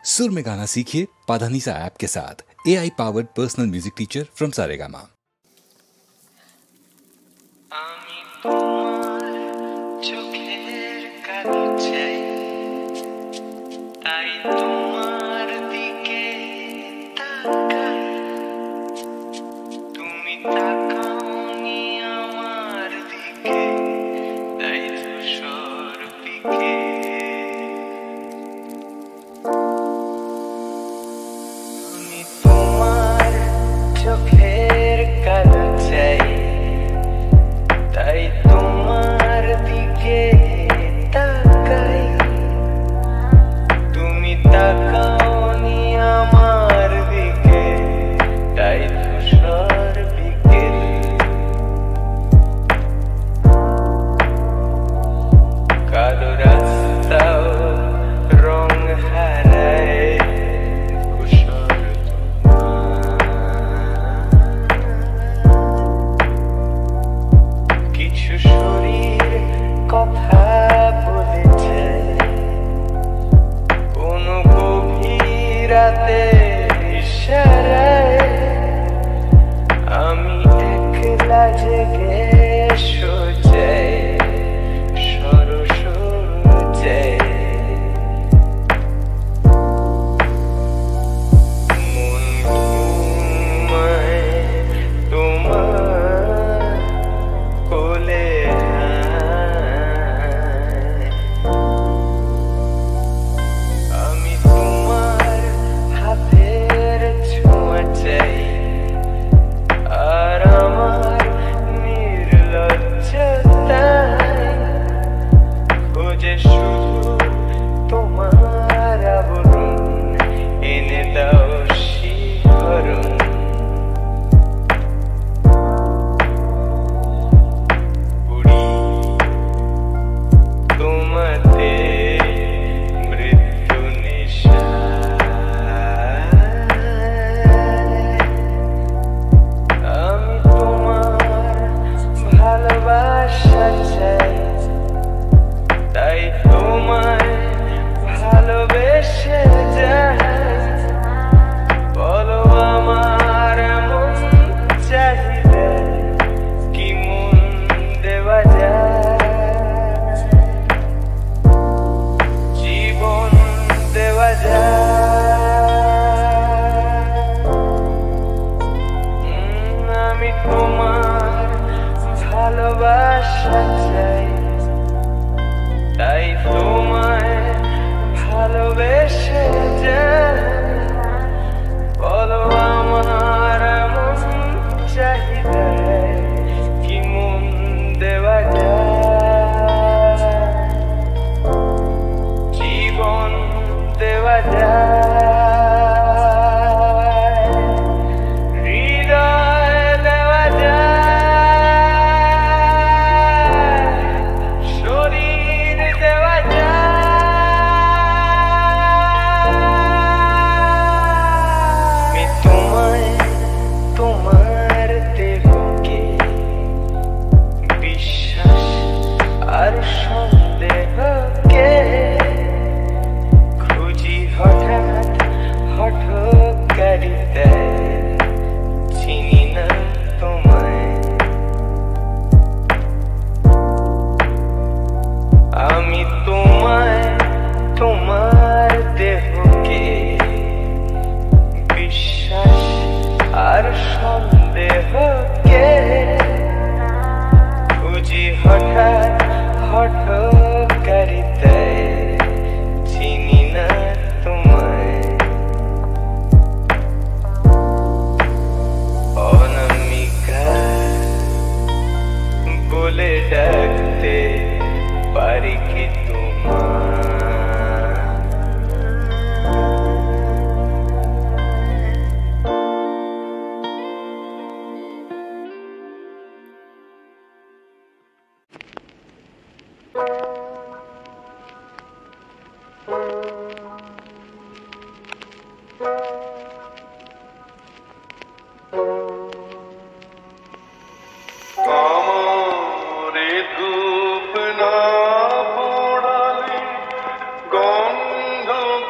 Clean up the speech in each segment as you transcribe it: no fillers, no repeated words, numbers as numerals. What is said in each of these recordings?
सुर में गाना सीखिए पाधानीसा ऐप के साथ। AI powered personal music teacher from Saregama.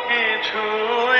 কিছুই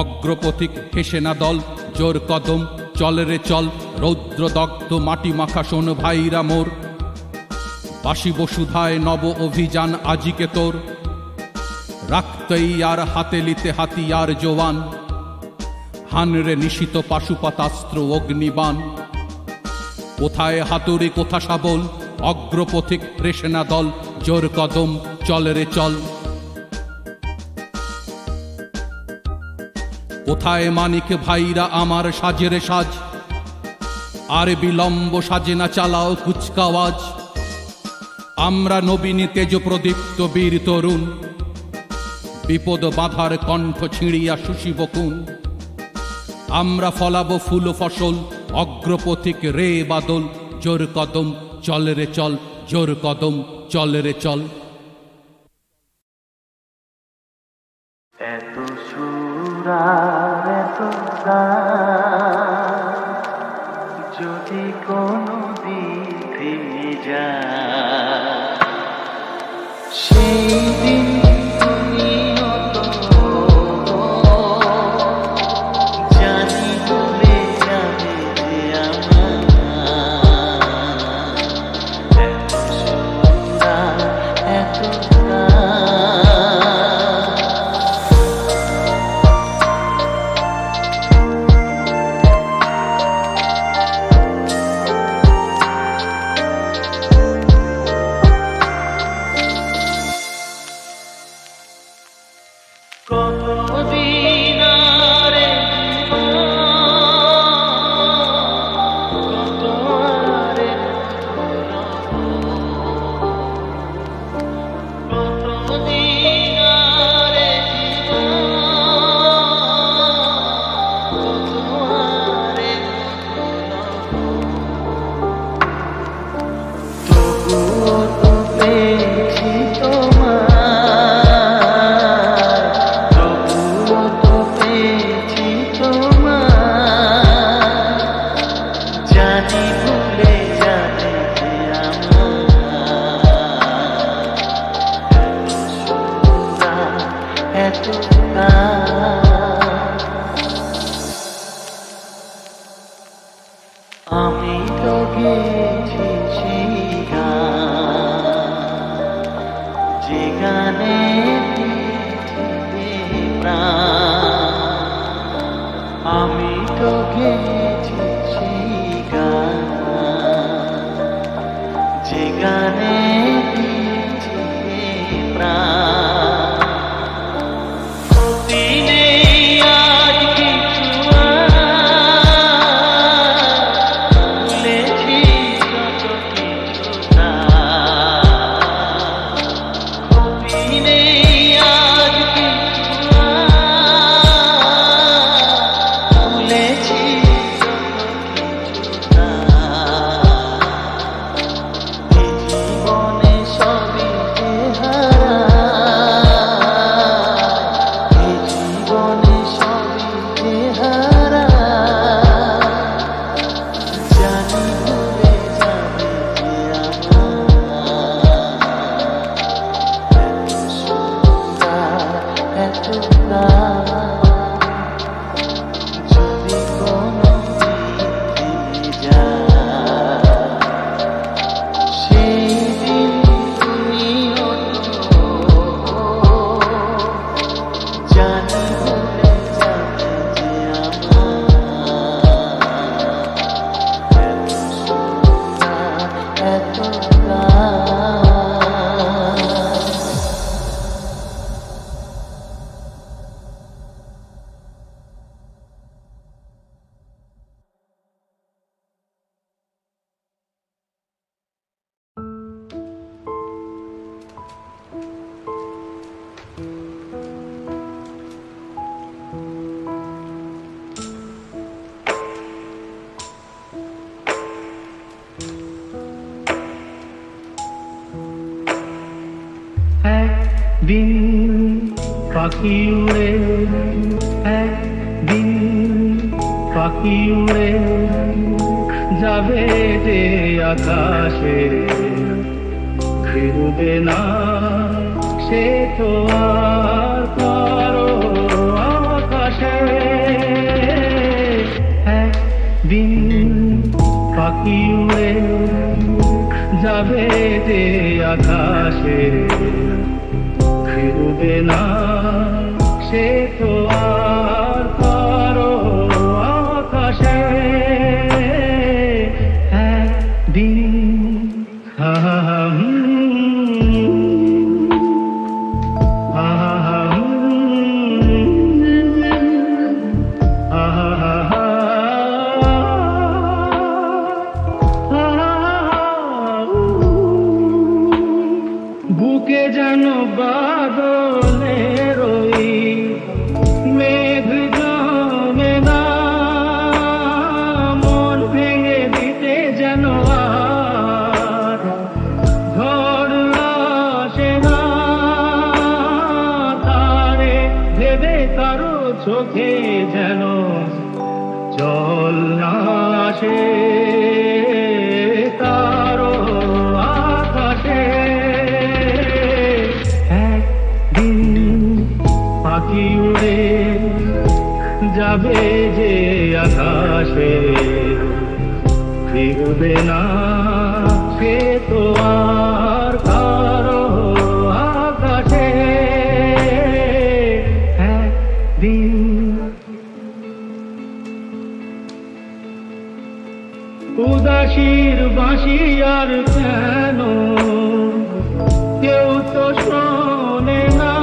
অগ্রপথিক হেসে না দল, জোর কদম চল রে চল, রৌদ্রদগ্ধ মাটি মাখা শোন ভাইরা মোর, বাসি বসুধায় নব অভিযান আজিকে তোর, রাখতেই আর হাতে লিতে হাতিয়ার জোয়ান, হানরে নিশিত পাশুপাতাস্ত্র অগ্নিবান, কোথায় হাতুড়ি কোথা শাবল, অগ্রপথিক রেসে না দল, জোর কদম চল রে চল। কোথায় মানিক ভাইরা আমার সাজের সাজ, আর বিলম্ব সাজে না চালাও কুচকাওয়াজ, আমরা নবীনী তেজ প্রদীপ্ত বীর তরুণ, বিপদ বাধার কণ্ঠ ছিঁড়িয়া শুষিব কুন, আমরা ফলাবো ফুল ফসল, অগ্রপথিক রে বাদল, জোর কদম চল রে চল, জোর কদম চল রে চল। এত সুরার এত গান যদি কোনো দিক থেমে যায়, সেই দিন তুমিও তো জানি বলে যাবে যে আমার এত সুরার এত এত পাখি উড়ে একদিন পাখি উড়ে যাবে যে আকাশে ফিরবে না সে তো আর কারো আকাশে একদিন পাখি উড়ে যাবে যে আকাশে ফিরবে না সে তো আর কারো আকাশে একদিন বুকে যেন বাদলের ওই মেঘ জমে না মন ভেঙে দিতে যেন আর ঝড় আসে না তারে ভেবে কারো চোখে যেন জল না আসে কারো আকাশে পাখি উড়ে যাবে যে আকাশে ফিরবে না সে তো আর কারো আকাশে একদিন উদাসীর বাঁশি আর কেন কেউ তো শোনে না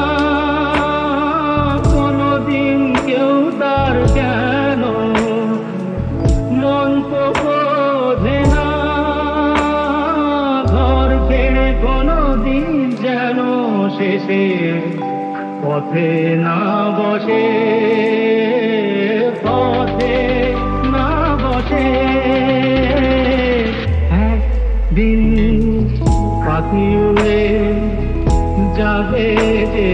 কোনদিন কেউ তার কেন মন তো বোঝে না ঘর ছেড়ে কোনদিন যেন শেষে পথে না বসে পথে না বসে একদিন পাখি উড়ে যাবে যে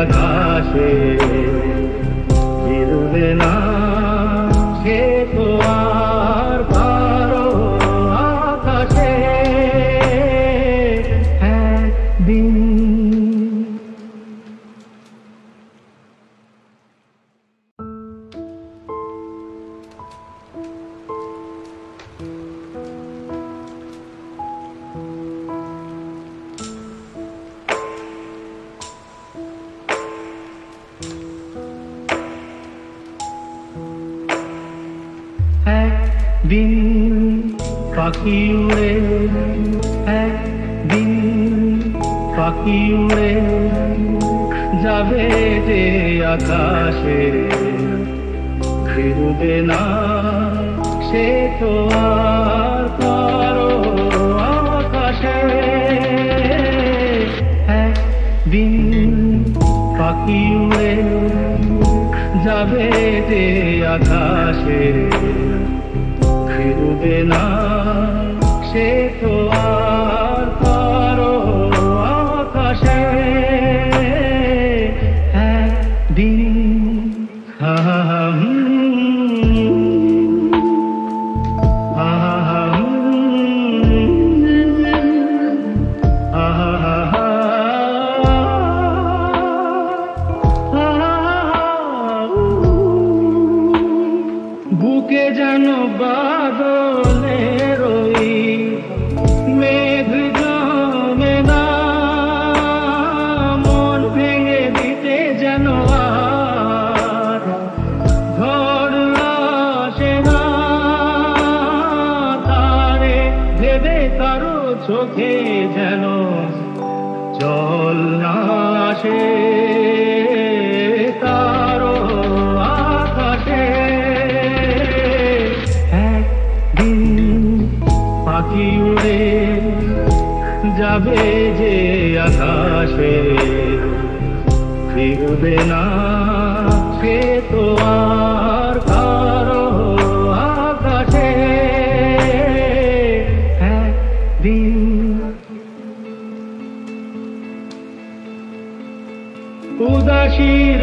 আকাশে ফিরবে না সে তো আর কারো আকাশে একদিন একদিন পাখি উড়ে একদিন পাখি উড়ে যাবে যে আকাশে ফিরবে না সে তো আর কারো আকাশে একদিন পাখি উড়ে যাবে যে আকাশে ফিরবে না সে তো আর কারো আকাশে একদিন বুকে যেন বাদলের ওই মেঘ জমে না মন ভেঙে দিতে যেন আর ঝড় আসে না তারে ভেবে কারো চোখে যেন জল না আসে কারো আকাশে পাখি উড়ে যাবে যে আকাশে ফিরবে না সে তো আর কারো আকাশে একদিন উদাসীর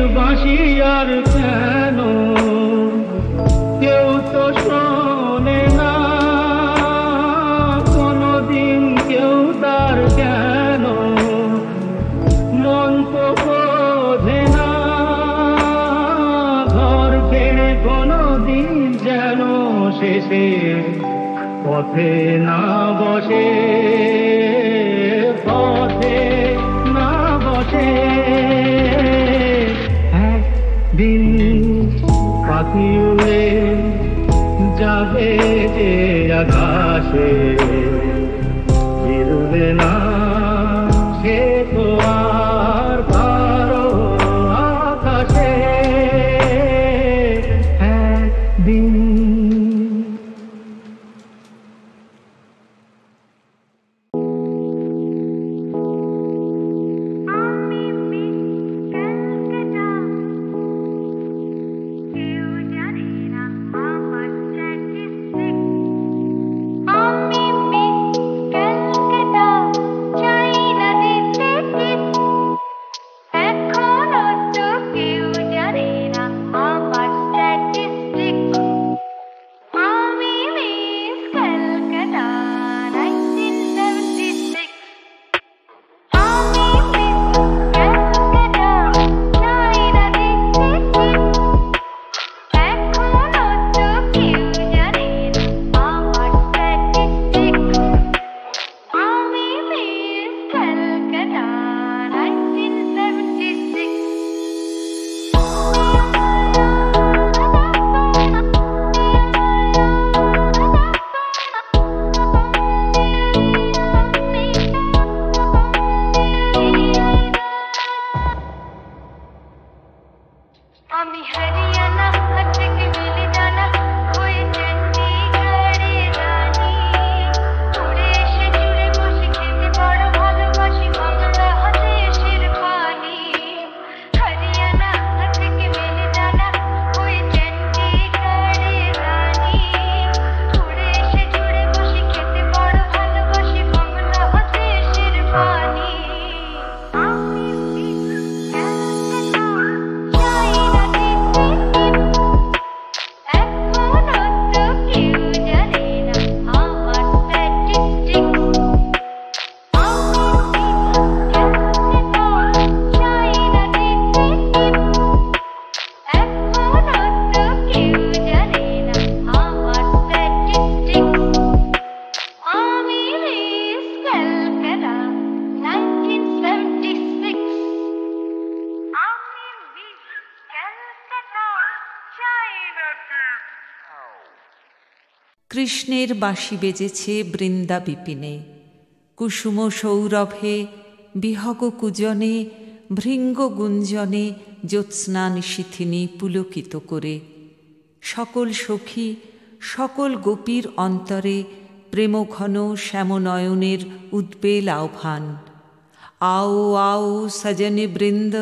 কোনো দিন যেন শেষে পথে না বসে, পথে না বসে। একদিন পাখি উড়ে যাবে যে আকাশে, ফিরবে না সে তো আর কারো আকাশে। একদিন কৃষ্ণের বাঁশি বেজেছে বৃন্দা বিপিনে, কুসুম সৌরভে বিহগ কুজনে, ভৃঙ্গ গুঞ্জনে জ্যোৎস্না নিশীথিনী পুলকিত করে। সকল সখী সকল গোপীর অন্তরে প্রেমঘন শ্যামনয়নের উদ্বেল আহ্বান। আও আও সজনে বৃন্দ,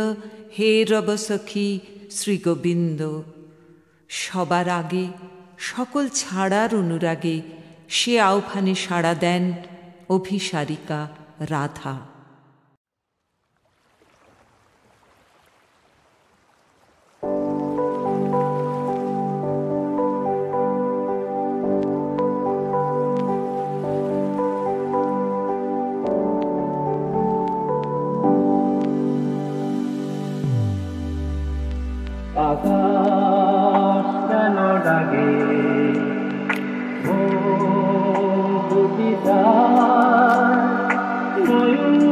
হে রব সখী শ্রীগোবিন্দ। সবার আগে সকল ছাড়ার অনুরাগে সে আহ্বানে সাড়া দেন অভিসারিকা রাধা। আকাশ কেন ডাকে ময়ূর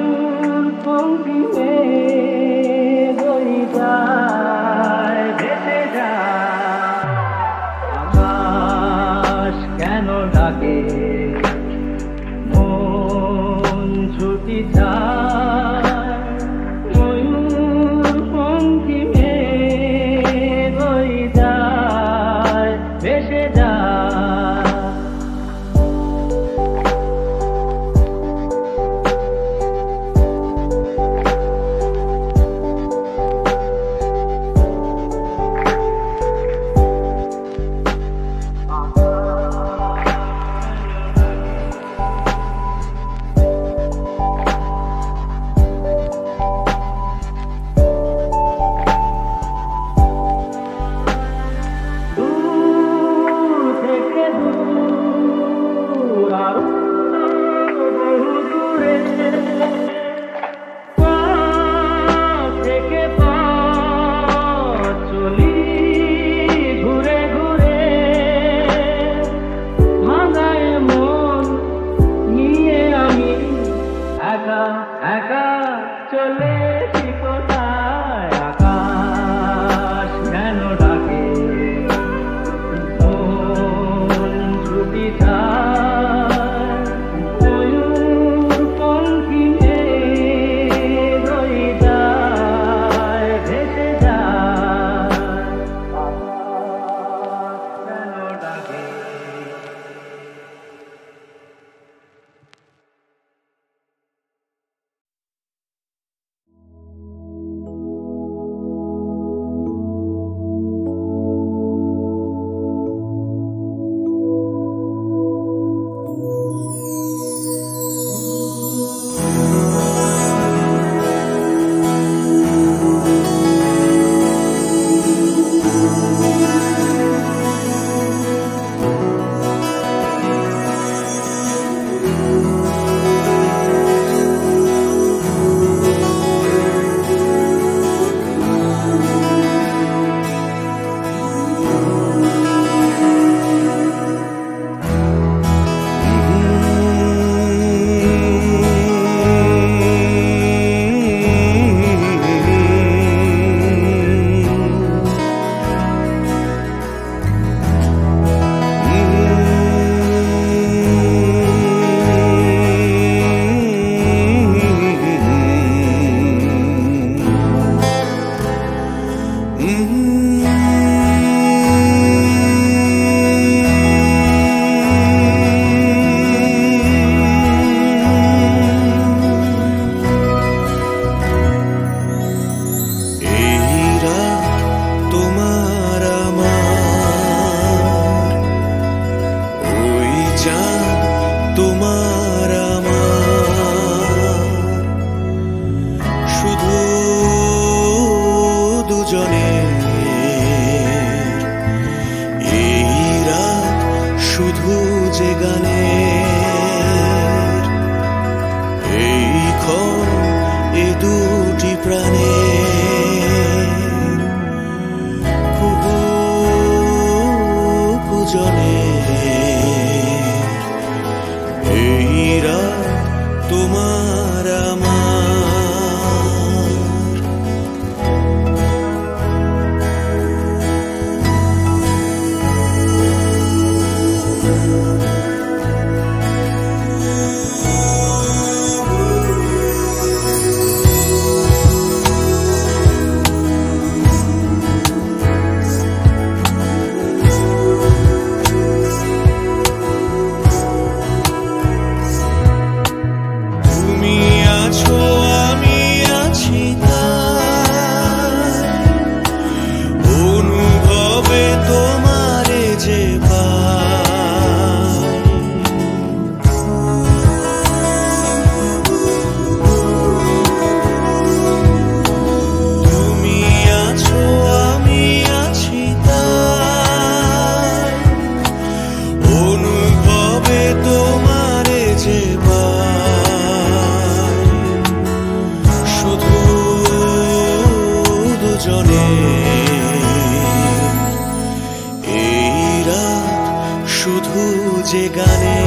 যে গানে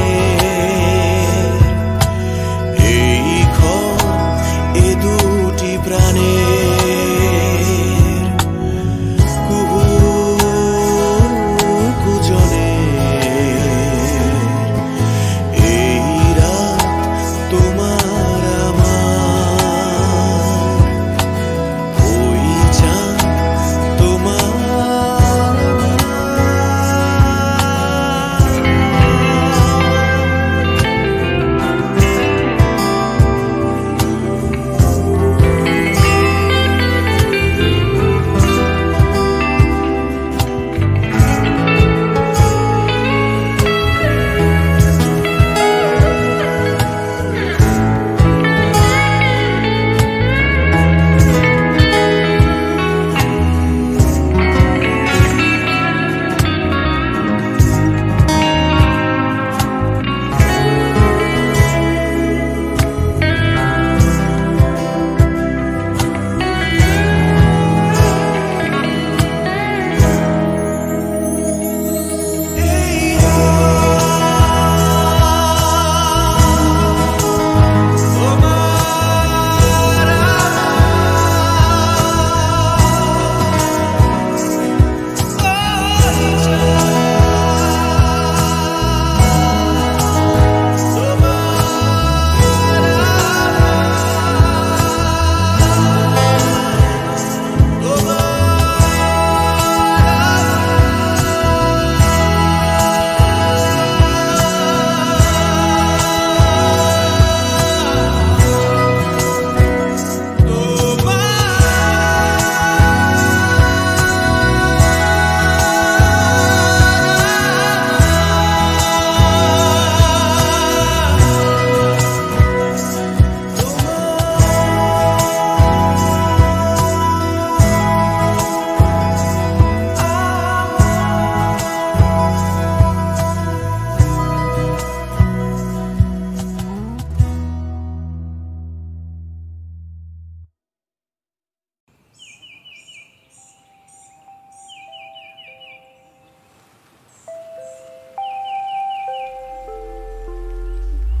এই ঘর এ দুটি প্রাণে কুহু কুজনে এই রাত তোমার আমার ওই চাঁদ তোমার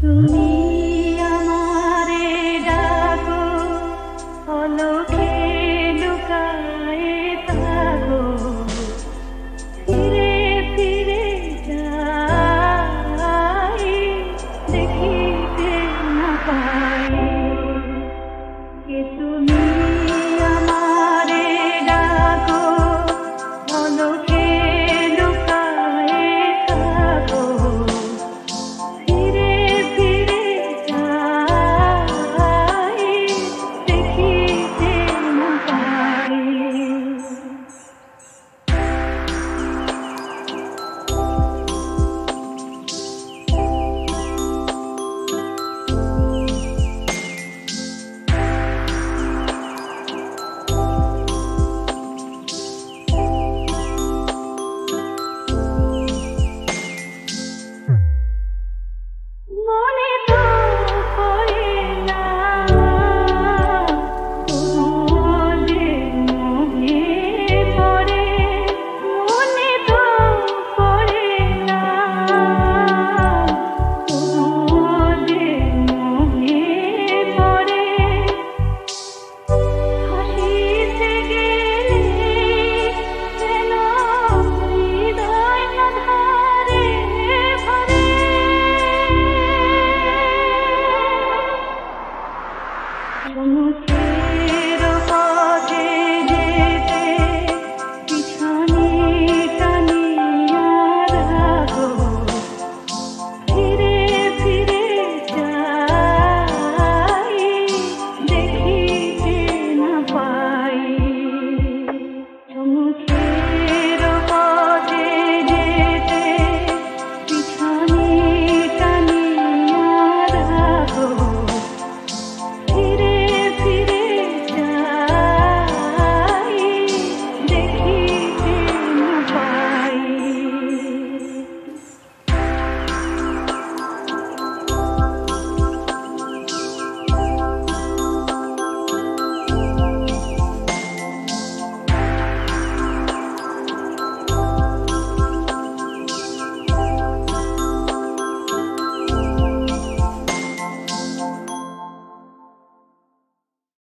তুমি